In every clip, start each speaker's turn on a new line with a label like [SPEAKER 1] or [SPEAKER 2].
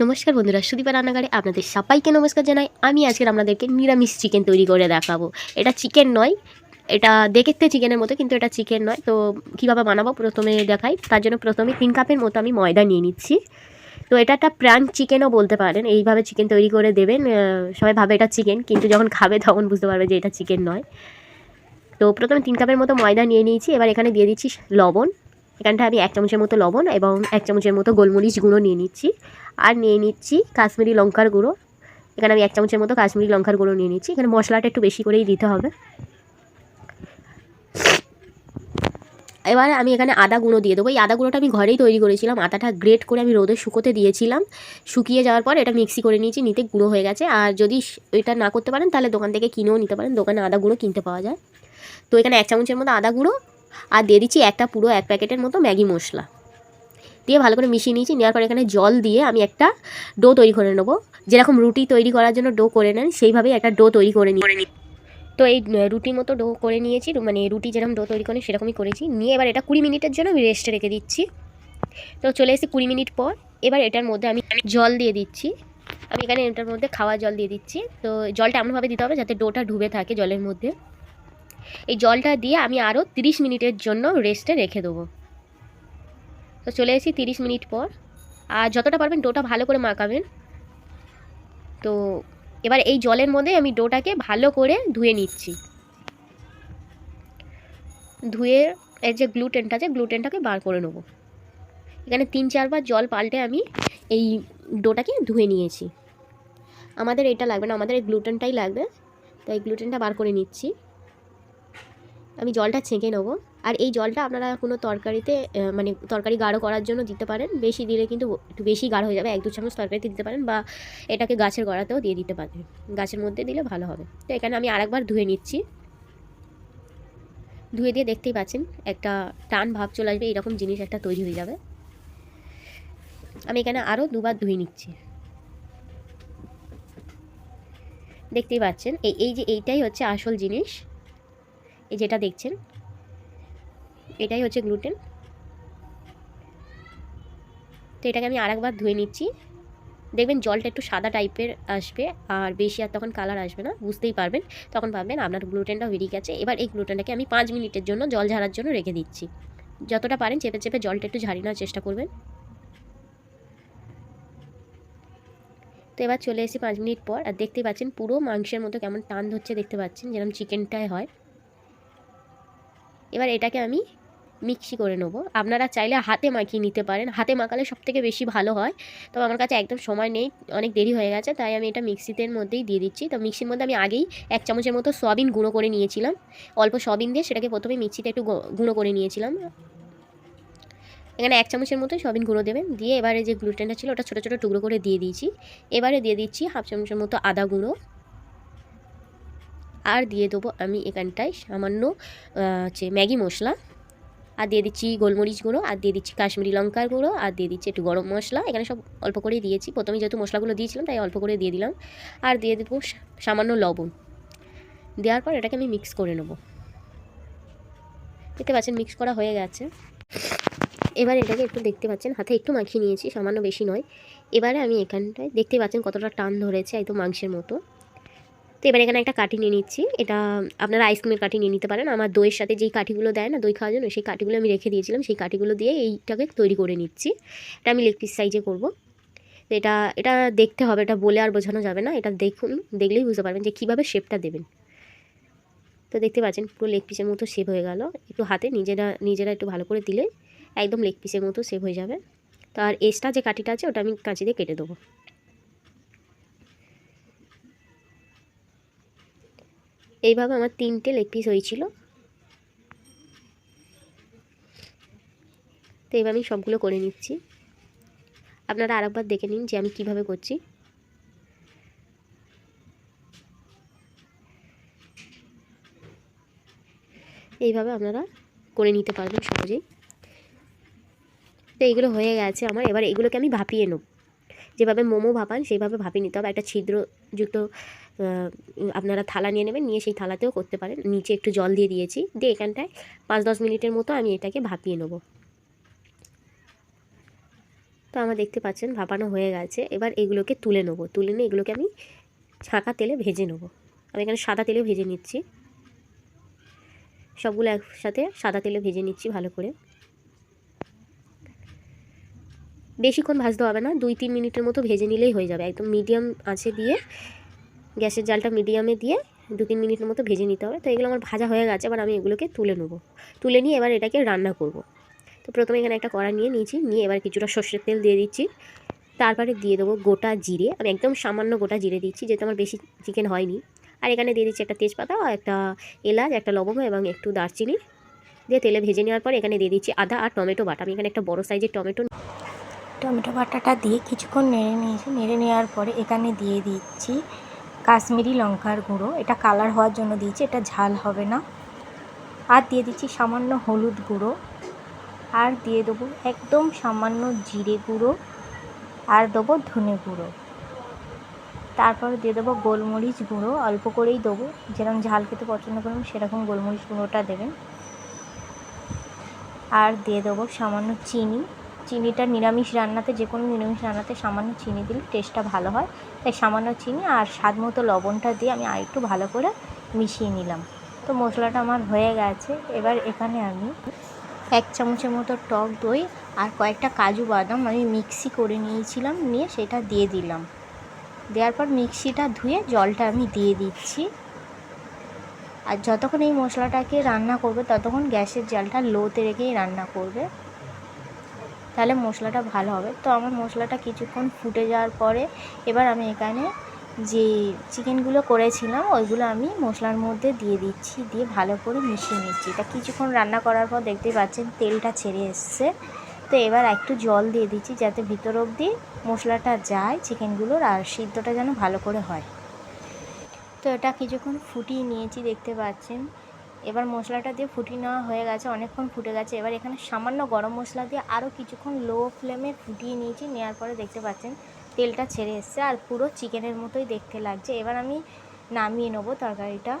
[SPEAKER 1] নমস্কার বন্ধুরা, সুদীপা রান্নাঘরে আপনাদের সবাইকে নমস্কার জানাই। আমি আজকে আপনাদেরকে নিরামিষ চিকেন তৈরি করে দেখাবো। এটা চিকেন নয়, এটা দেখতে চিকেনের মতো, কিন্তু এটা চিকেন নয়। তো কীভাবে বানাবো প্রথমে দেখাই। তার জন্য প্রথমে 3 কাপের মতো আমি ময়দা নিয়ে নিচ্ছি। তো এটা একটা প্রাণ চিকেনও বলতে পারেন। এইভাবে চিকেন তৈরি করে দেবেন, সবাই ভাবে এটা চিকেন, কিন্তু যখন খাবে তখন বুঝতে পারবে যে এটা চিকেন নয়। তো প্রথমে 3 কাপের মতো ময়দা নিয়ে নিয়েছি। এবার এখানে দিয়ে দিচ্ছি লবণ। এখানটা আমি 1 চামচের মতো লবণ এবং 1 চামচের মতো গোলমরিচ গুঁড়ো নিয়ে নিচ্ছি। আর নিয়ে নিচ্ছি কাশ্মীরি লঙ্কার গুঁড়ো। এখানে আমি 1 চামচের মতো কাশ্মীরি লঙ্কার গুঁড়ো নিয়ে নিচ্ছি। এখানে মশলাটা একটু বেশি করেই দিতে হবে। এবারে আমি এখানে আদা গুঁড়ো দিয়ে দেবো। এই আদা গুঁড়োটা আমি ঘরেই তৈরি করেছিলাম। আদাটা গ্রেট করে আমি রোদে শুকোতে দিয়েছিলাম। শুকিয়ে যাওয়ার পর এটা মিক্সি করে নিয়েছি, নিতে গুঁড়ো হয়ে গেছে। আর যদি এটা না করতে পারেন তাহলে দোকান থেকে কিনেও নিতে পারেন, দোকানে আদা গুঁড়ো কিনতে পাওয়া যায়। তো এখানে 1 চামচের মতো আদা গুঁড়ো আর দিয়ে দিচ্ছি পুরো 1 প্যাকেটের মতো ম্যাগি মশলা দিয়ে ভালো করে মিশিয়ে নিয়েছি। নেওয়ার পর এখানে জল দিয়ে আমি একটা ডো তৈরি করে নেবো। যেরকম রুটি তৈরি করার জন্য ডো করে নেন, সেইভাবেই একটা ডো তৈরি করে নিই। তো এই রুটির মতো ডো করে নিয়েছি, মানে রুটি যেরকম ডো তৈরি করেন সেরকমই করেছি। নিয়ে এবার এটা 20 মিনিটের জন্য আমি রেস্টে রেখে দিচ্ছি। তো চলে এসেছি 20 মিনিট পর। এবার এটার মধ্যে আমি জল দিয়ে দিচ্ছি। আমি এখানে এটার মধ্যে খাওয়া জল দিয়ে দিচ্ছি। তো জলটা এমনভাবে দিতে হবে যাতে ডোটা ডুবে থাকে জলের মধ্যে। এই জলটা দিয়ে আমি আরও 30 মিনিটের জন্য রেস্টে রেখে দেবো। তো চলে এসেছি 30 মিনিট পর। আর যতটা পারবেন ডোটা ভালো করে মাখাবেন। তো এবার এই জলের মধ্যে আমি ডোটাকে ভালো করে ধুয়ে নিচ্ছি। ধুয়ে এর যে গ্লুটেনটা আছে, গ্লুটেনটাকে বার করে নেবো। এখানে 3-4 বার জল পাল্টে আমি এই ডোটাকে ধুয়ে নিয়েছি। আমাদের এটা লাগবে না, আমাদের এই গ্লুটেনটাই লাগবে। তাই গ্লুটেনটা বার করে নিচ্ছি। আমি জলটা ছেঁকে নেবো। আর এই জলটা আপনারা কোনো তরকারিতে মানে তরকারি গাঢ় করার জন্য দিতে পারেন। বেশি দিলে কিন্তু একটু বেশি গাঢ় হয়ে যাবে। 1-2 চামচ তরকারিতে দিতে পারেন, বা এটাকে গাছের গোড়াতেও দিয়ে দিতে পারেন। গাছের মধ্যে দিলে ভালো হবে। তো এখানে আমি আরেকবার ধুয়ে নিচ্ছি। ধুয়ে দিয়ে দেখতেই পাচ্ছেন একটা টান ভাব চলে আসবে, এরকম জিনিস একটা তৈরি হয়ে যাবে। আমি এখানে আরও 2 বার ধুয়ে নিচ্ছি। দেখতেই পাচ্ছেন এইটাই হচ্ছে আসল জিনিস। এই যেটা দেখছেন এটাই হচ্ছে গ্লুটেন। তো এটাকে আমি আরেকবার ধুয়ে নিচ্ছি। দেখবেন জলটা একটু সাদা টাইপের আসবে, আর বেশি আর তখন কালার আসবে না, বুঝতেই পারবেন। তখন ভাববেন আপনার গ্লুটেনটা বেরিয়ে গেছে। এবার এই গ্লুটেনটাকে আমি 5 মিনিটের জন্য জল ঝাড়ার জন্য রেখে দিচ্ছি। যতটা পারেন চেপে চেপে জলটা একটু ঝাড়িয়ে নেওয়ার চেষ্টা করবেন। তো এবার চলে এসেছি 5 মিনিট পর। আর দেখতেই পাচ্ছেন পুরো মাংসের মতো কেমন টান ধরছে, দেখতে পাচ্ছেন যেরকম চিকেনটায় হয়। এবার এটাকে আমি মিক্সি করে নেবো। আপনারা চাইলে হাতে মাখিয়ে নিতে পারেন, হাতে মাখালে সবথেকে বেশি ভালো হয়। তবে আমার কাছে একদম সময় নেই, অনেক দেরি হয়ে গেছে, তাই আমি এটা মিক্সিতে মধ্যেই দিয়ে দিচ্ছি। তো মিক্সির মধ্যে আমি আগেই 1 চামচের মতো সয়াবিন গুঁড়ো করে নিয়েছিলাম। অল্প সয়াবিন দিয়ে সেটাকে প্রথমে মিক্সিতে একটু গুঁড়ো করে নিয়েছিলাম। এখানে 1 চামচের মতো সয়াবিন গুঁড়ো দেবেন। দিয়ে এবারে যে গ্লুটেনটা ছিল ওটা ছোটো ছোটো টুকরো করে দিয়ে দিয়েছি। এবারে দিয়ে দিচ্ছি 1/2 চামচের মতো আদা গুঁড়ো। আর দিয়ে দেবো আমি এখানটায় সামান্য ম্যাগি মশলা। আর দিয়ে দিচ্ছি গোলমরিচ গুঁড়ো, আর দিয়ে দিচ্ছি কাশ্মীরি লঙ্কার গুঁড়ো, আর দিয়ে দিচ্ছি একটু গরম মশলা। এখানে সব অল্প করেই দিয়েছি, প্রথমে যেহেতু মশলাগুলো দিয়েছিলাম তাই অল্প করে দিয়ে দিলাম। আর দিয়ে দেবো সামান্য লবণ। দেওয়ার পর এটাকে আমি মিক্স করে নেব। দেখতে পাচ্ছেন মিক্স করা হয়ে গেছে। এবার এটাকে একটু দেখতে পাচ্ছেন হাতে একটু মাখিয়ে নিয়েছি, সামান্য, বেশি নয়। এবারে আমি এখানটায় দেখতে পাচ্ছেন কতটা টান ধরেছে, একদম মাংসের মতো। তো এবার এখানে একটা কাঠি নিয়ে নিচ্ছি। এটা আপনারা আইসক্রিমের কাঠি নিয়ে নিতে পারেন। আমার দইয়ের সাথে যেই কাঠিগুলো দেয় না দই খাওয়ার জন্য, সেই কাঠিগুলো আমি রেখে দিয়েছিলাম। সেই কাঠিগুলো দিয়ে এইটাকে তৈরি করে নিচ্ছি। এটা আমি লেগ পিস সাইজে করবো। তো এটা এটা দেখতে হবে, এটা বলে আর বোঝানো যাবে না। এটা দেখুন, দেখলেই বুঝতে পারবেন যে কীভাবে শেপটা দেবেন। তো দেখতে পাচ্ছেন পুরো লেগ পিসের মতো শেপ হয়ে গেল। একটু হাতে নিজেরা একটু ভালো করে দিলে একদম লেগ পিসের মতো শেপ হয়ে যাবে। তো আর এক্সট্রা যে কাঠিটা আছে ওটা আমি কাঁচি দিয়ে কেটে দেবো। এইভাবে আমার 3টে লেগ পিস হয়েছিল। তো এবার আমি সবগুলো করে নিচ্ছি। আপনারা আরেকবার দেখে নিন যে আমি কিভাবে করছি। এইভাবে আপনারা করে নিতে পারবেন সহজেই। তো এইগুলো হয়ে গেছে আমার। এবার এগুলোকে আমি ভাপিয়ে নেব। যেভাবে মোমো ভাপান সেইভাবে ভাপিয়ে নিতে হবে। একটা ছিদ্রযুক্ত আপনারা থালা নিয়ে নেবেন, নিয়ে সেই থালাতেও করতে পারেন। নিচে একটু জল দিয়ে দিয়েছি, দিয়ে এখানটায় 5-10 মিনিটের মতো আমি এটাকে ভাপিয়ে নেব। তো আমার দেখতে পাচ্ছেন ভাপানো হয়ে গেছে। এবার এগুলোকে তুলে নেবো, তুলে নিয়ে এগুলোকে আমি ছাঁকা তেলে ভেজে নেবো। আমি এখানে সাদা তেলে ভেজে নিচ্ছি, সবগুলো একসাথে সাদা তেলে ভেজে নিচ্ছি ভালো করে। বেশিক্ষণ ভাজতে হবে না, 2-3 মিনিটের মতো ভেজে নিলেই হয়ে যাবে। একদম মিডিয়াম আঁচে দিয়ে, গ্যাসের জালটা মিডিয়ামে দিয়ে 2-3 মিনিটের মতো ভেজে নিতে হবে। তো এগুলো আমার ভাজা হয়ে গেছে, এবার আমি এগুলোকে তুলে নেবো। তুলে নিয়ে এবার এটাকে রান্না করব। তো প্রথমে এখানে একটা কড়া নিয়েছি, নিয়ে এবার কিছুটা সর্ষের তেল দিয়ে দিচ্ছি। তারপরে দিয়ে দেবো গোটা জিরে, আমি একদম সামান্য গোটা জিরে দিচ্ছি, যেহেতু আমার বেশি চিকেন হয়নি। আর এখানে দিয়ে দিচ্ছি একটা তেজপাতা, একটা এলাচ, একটা লবঙ্গ এবং একটু দারচিনি দিয়ে তেলে ভেজে নেওয়ার পর এখানে দিয়ে দিচ্ছি আদা আর টমেটো বাটা। আমি এখানে একটা বড় সাইজের
[SPEAKER 2] টমেটো বাটাটা দিয়ে কিছুক্ষণ নেড়ে নিয়েছি। নেড়ে নেওয়ার পরে এখানে দিয়ে দিচ্ছি কাশ্মীরি লঙ্কার গুঁড়ো, এটা কালার হওয়ার জন্য দিয়েছি, এটা ঝাল হবে না। আর দিয়ে দিচ্ছি সামান্য হলুদ গুঁড়ো, আর দিয়ে দেবো একদম সামান্য জিরে গুঁড়ো, আর দেবো ধনে গুঁড়ো। তারপর দিয়ে দেবো গোলমরিচ গুঁড়ো, অল্প করেই দেবো, যেরকম ঝাল খেতে পছন্দ করবেন সেরকম গোলমরিচ গুঁড়োটা দেবেন। আর দিয়ে দেবো সামান্য চিনি। চিনিটা নিরামিষ রান্নাতে, যে কোনো নিরামিষ রান্নাতে সামান্য চিনি দিলে টেস্টটা ভালো হয়, তাই সামান্য চিনি আর স্বাদ মতো লবণটা দিয়ে আমি আরেকটু ভালো করে মিশিয়ে নিলাম। তো মশলাটা আমার হয়ে গেছে। এবার এখানে আমি 1 চামচের মতো টক দই আর কয়েকটা কাজু বাদাম আমি মিক্সি করে নিয়েছিলাম, নিয়ে সেটা দিয়ে দিলাম। দেওয়ার পর মিক্সিটা ধুয়ে জলটা আমি দিয়ে দিচ্ছি। আর যতক্ষণ এই মশলাটাকে রান্না করবে ততক্ষণ গ্যাসের জালটা লোতে রেখেই রান্না করবে, তাহলে মশলাটা ভালো হবে। তো আমার মশলাটা কিছুক্ষণ ফুটে যাওয়ার পরে এবার আমি এখানে যে চিকেনগুলো করেছিলাম ওইগুলো আমি মশলার মধ্যে দিয়ে দিচ্ছি, দিয়ে ভালো করে মিশিয়ে নিচ্ছি। তা কিছুক্ষণ রান্না করার পর দেখতেই পাচ্ছেন তেলটা ছেড়ে এসছে। তো এবার একটু জল দিয়ে দিচ্ছি যাতে ভিতর অবধি মশলাটা যায় চিকেনগুলোর, আর সিদ্ধটা যেন ভালো করে হয়। তো এটা কিছুক্ষণ ফুটিয়ে নিয়েছি, দেখতে পাচ্ছেন। এবার মশলাটা দিয়ে ফুটিয়ে নেওয়া হয়ে গেছে, অনেকক্ষণ ফুটে গেছে। এবার এখানে সামান্য গরম মশলা দিয়ে আরও কিছুক্ষণ লো ফ্লেমে ফুটিয়ে নিয়েছি। নেওয়ার পরে দেখতে পাচ্ছেন তেলটা ছেড়ে এসছে আর পুরো চিকেনের মতোই দেখতে লাগছে। এবার আমি নামিয়ে নেবো তরকারিটা।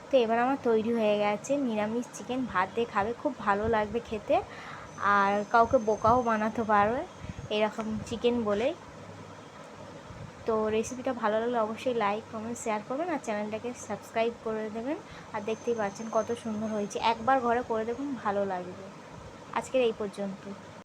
[SPEAKER 2] তো এবার আমার তৈরি হয়ে গেছে নিরামিষ চিকেন। ভাত দিয়ে খাবে, খুব ভালো লাগবে খেতে, আর কাউকে বোকাও বানাতে পারবে এরকম চিকেন বলেই। তো রেসিপিটা ভালো লাগলে অবশ্যই লাইক, কমেন্ট, শেয়ার করবেন আর চ্যানেলটাকে সাবস্ক্রাইব করে দেবেন। আর দেখতেই পাচ্ছেন কত সুন্দর হয়েছে, একবার ঘরে করে দেখুন, ভালো লাগবে। আজকের এই পর্যন্ত।